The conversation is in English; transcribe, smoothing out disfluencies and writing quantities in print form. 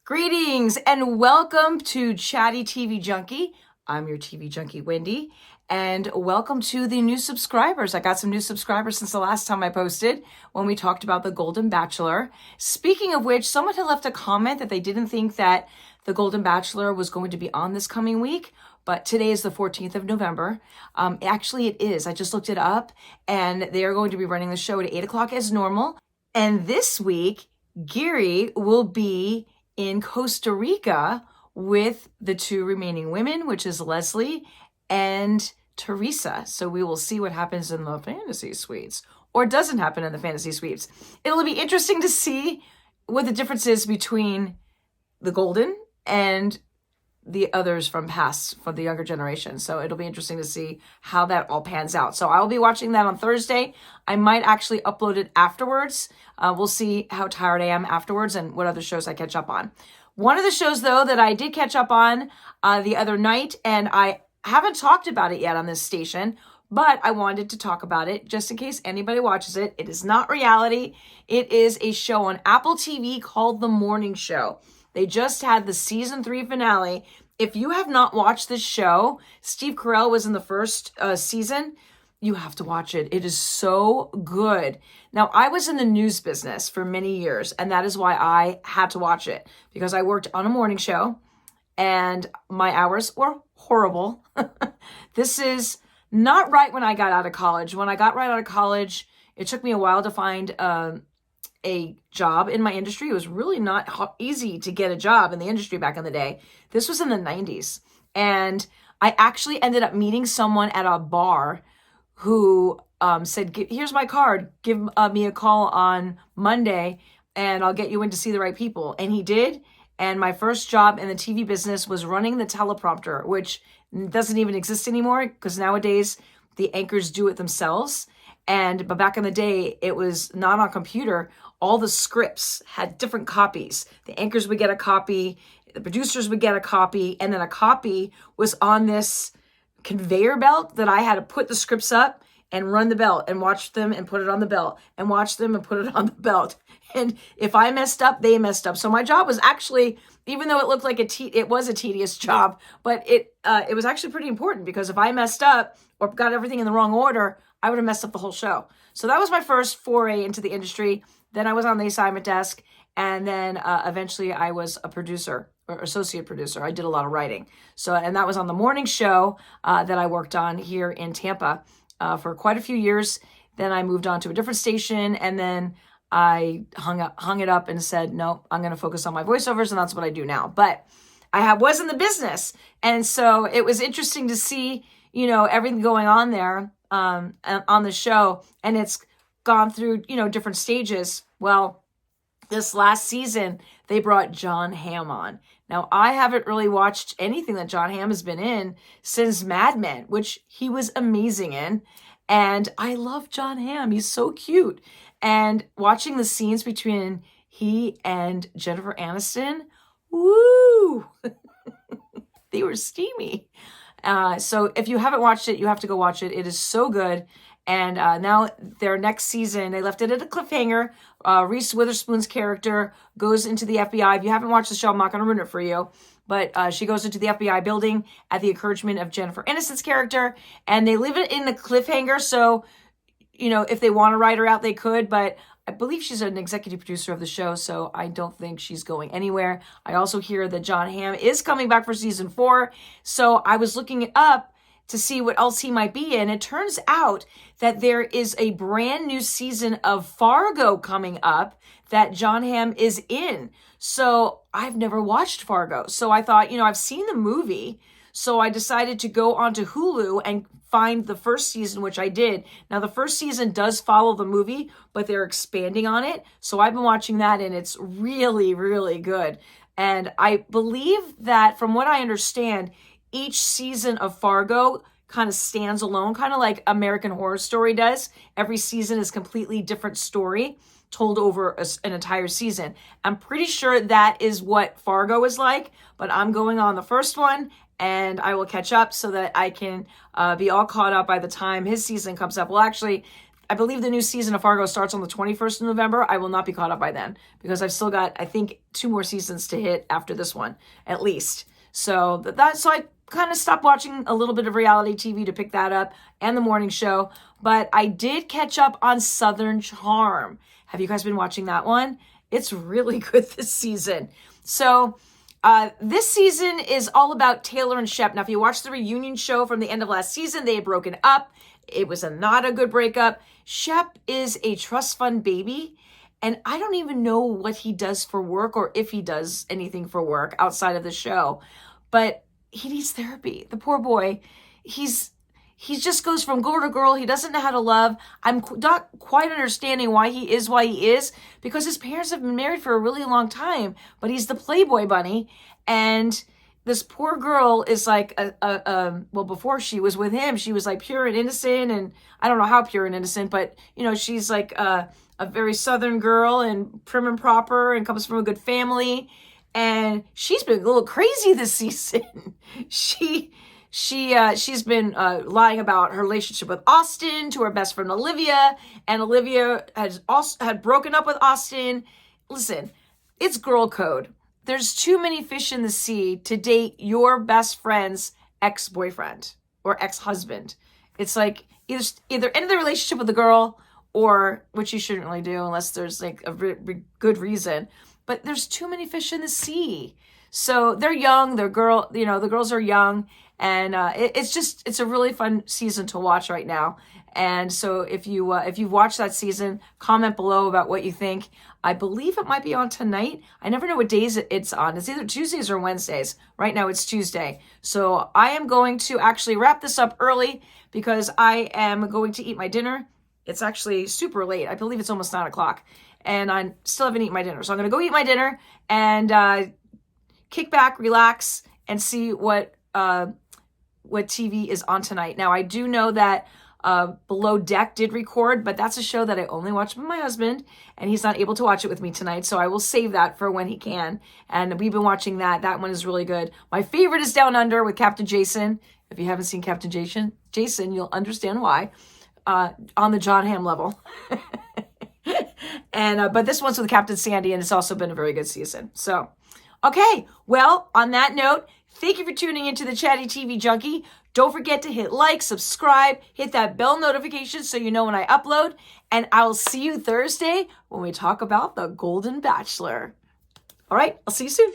Greetings and welcome to Chatty TV Junkie. I'm your TV Junkie, Wendy, and welcome to the new subscribers. I got some new subscribers since the last time I posted when we talked about the Golden Bachelor. Speaking of which, someone had left a comment that they didn't think that the Golden Bachelor was going to be on this coming week, but today is the 14th of November. Actually, it is. I just looked it up, and they are going to be running the show at 8 o'clock as normal. And this week, Gerry will be in Costa Rica with the two remaining women, which is Leslie and Teresa. So we will see what happens in the fantasy suites or doesn't happen in the fantasy suites. It'll be interesting to see what the difference is between the Golden and the others from the younger generation. So it'll be interesting to see how that all pans out. So I will be watching that on Thursday. I might actually upload it afterwards. We'll see how tired I am afterwards and what other shows I catch up on. One of the shows, though, that I did catch up on the other night, and I haven't talked about it yet on this station, but I wanted to talk about it just in case anybody watches it. It is not reality. It is a show on Apple TV called The Morning Show. They just had the season 3 finale. If you have not watched this show, Steve Carell was in the first season. You have to watch it. It is so good. Now, I was in the news business for many years, and that is why I had to watch it, because I worked on a morning show, and my hours were horrible. This is not right when I got out of college. When I got right out of college, it took me a while to find a job in my industry. It was really not easy to get a job in the industry back in the day. This was in the 90s. And I actually ended up meeting someone at a bar who said, here's my card. Give me a call on Monday and I'll get you in to see the right people. And he did. And my first job in the TV business was running the teleprompter, which doesn't even exist anymore because nowadays the anchors do it themselves. But back in the day, it was not on computer. All the scripts had different copies. The anchors would get a copy, the producers would get a copy, and then a copy was on this conveyor belt that I had to put the scripts up and run the belt and watch them and put it on the belt and watch them and put it on the belt. And if I messed up, they messed up. So my job was actually, even though it looked like it was a tedious job, but it was actually pretty important because if I messed up or got everything in the wrong order, I would have messed up the whole show. So that was my first foray into the industry. Then I was on the assignment desk, and then eventually I was a producer or associate producer. I did a lot of writing. And that was on the morning show that I worked on here in Tampa for quite a few years. Then I moved on to a different station, and then I hung it up and said, no, I'm going to focus on my voiceovers, and that's what I do now. But I was in the business, and so it was interesting to see, everything going on there on the show, and it's gone through, different stages. Well, this last season, they brought Jon Hamm on. Now, I haven't really watched anything that Jon Hamm has been in since Mad Men, which he was amazing in. And I love Jon Hamm. He's so cute. And watching the scenes between he and Jennifer Aniston, woo! They were steamy. So if you haven't watched it, you have to go watch it. It is so good. And now their next season, they left it at a cliffhanger. Reese Witherspoon's character goes into the FBI. If you haven't watched the show, I'm not going to ruin it for you. But she goes into the FBI building at the encouragement of Jennifer Aniston's character. And they leave it in the cliffhanger. So, if they want to write her out, they could. But I believe she's an executive producer of the show, so I don't think she's going anywhere. I also hear that Jon Hamm is coming back for season 4. So I was looking it up to see what else he might be in. It turns out that there is a brand new season of Fargo coming up that Jon Hamm is in. So I've never watched Fargo. So I thought, I've seen the movie. So I decided to go onto Hulu and find the first season, which I did. Now, the first season does follow the movie, but they're expanding on it. So I've been watching that, and it's really, really good. And I believe that, from what I understand, each season of Fargo kind of stands alone, kind of like American Horror Story does. Every season is a completely different story told over an entire season. I'm pretty sure that is what Fargo is like, but I'm going on the first one, and I will catch up so that I can be all caught up by the time his season comes up. Well, actually, I believe the new season of Fargo starts on the 21st of November. I will not be caught up by then because I've still got, I think, 2 more seasons to hit after this one, at least. So so I kind of stopped watching a little bit of reality TV to pick that up and the morning show. But I did catch up on Southern Charm. Have you guys been watching that one? It's really good this season. So this season is all about Taylor and Shep. Now, if you watched the reunion show from the end of last season, they had broken up. It was not a good breakup. Shep is a trust fund baby, and I don't even know what he does for work or if he does anything for work outside of the show, but he needs therapy. The poor boy, he just goes from girl to girl. He doesn't know how to love. I'm not quite understanding why he is, because his parents have been married for a really long time, but he's the Playboy bunny. And this poor girl is like, well, before she was with him, she was like pure and innocent. And I don't know how pure and innocent, but she's like a very Southern girl and prim and proper and comes from a good family. And she's been a little crazy this season. She's been lying about her relationship with Austin to her best friend Olivia, and Olivia had broken up with Austin. Listen, it's girl code. There's too many fish in the sea to date your best friend's ex-boyfriend or ex-husband. It's like either end the relationship with the girl, or, which you shouldn't really do unless there's like a good reason. But there's too many fish in the sea. So they're young. The girls are young. And it's a really fun season to watch right now. And so if you've watched that season, comment below about what you think. I believe it might be on tonight. I never know what days it's on. It's either Tuesdays or Wednesdays. Right now it's Tuesday. So I am going to actually wrap this up early because I am going to eat my dinner. It's actually super late. I believe it's almost 9 o'clock. And I still haven't eaten my dinner. So I'm going to go eat my dinner and kick back, relax, and see what TV is on tonight. Now, I do know that Below Deck did record, but that's a show that I only watch with my husband, and he's not able to watch it with me tonight, so I will save that for when he can. And we've been watching that. That one is really good. My favorite is Down Under with Captain Jason. If you haven't seen Captain Jason, you'll understand why, on the Jon Hamm level. And but this one's with Captain Sandy, and it's also been a very good season. So, okay, well, on that note, thank you for tuning into the Chatty TV Junkie. Don't forget to hit like, subscribe, hit that bell notification so you know when I upload. And I will see you Thursday when we talk about the Golden Bachelor. All right, I'll see you soon.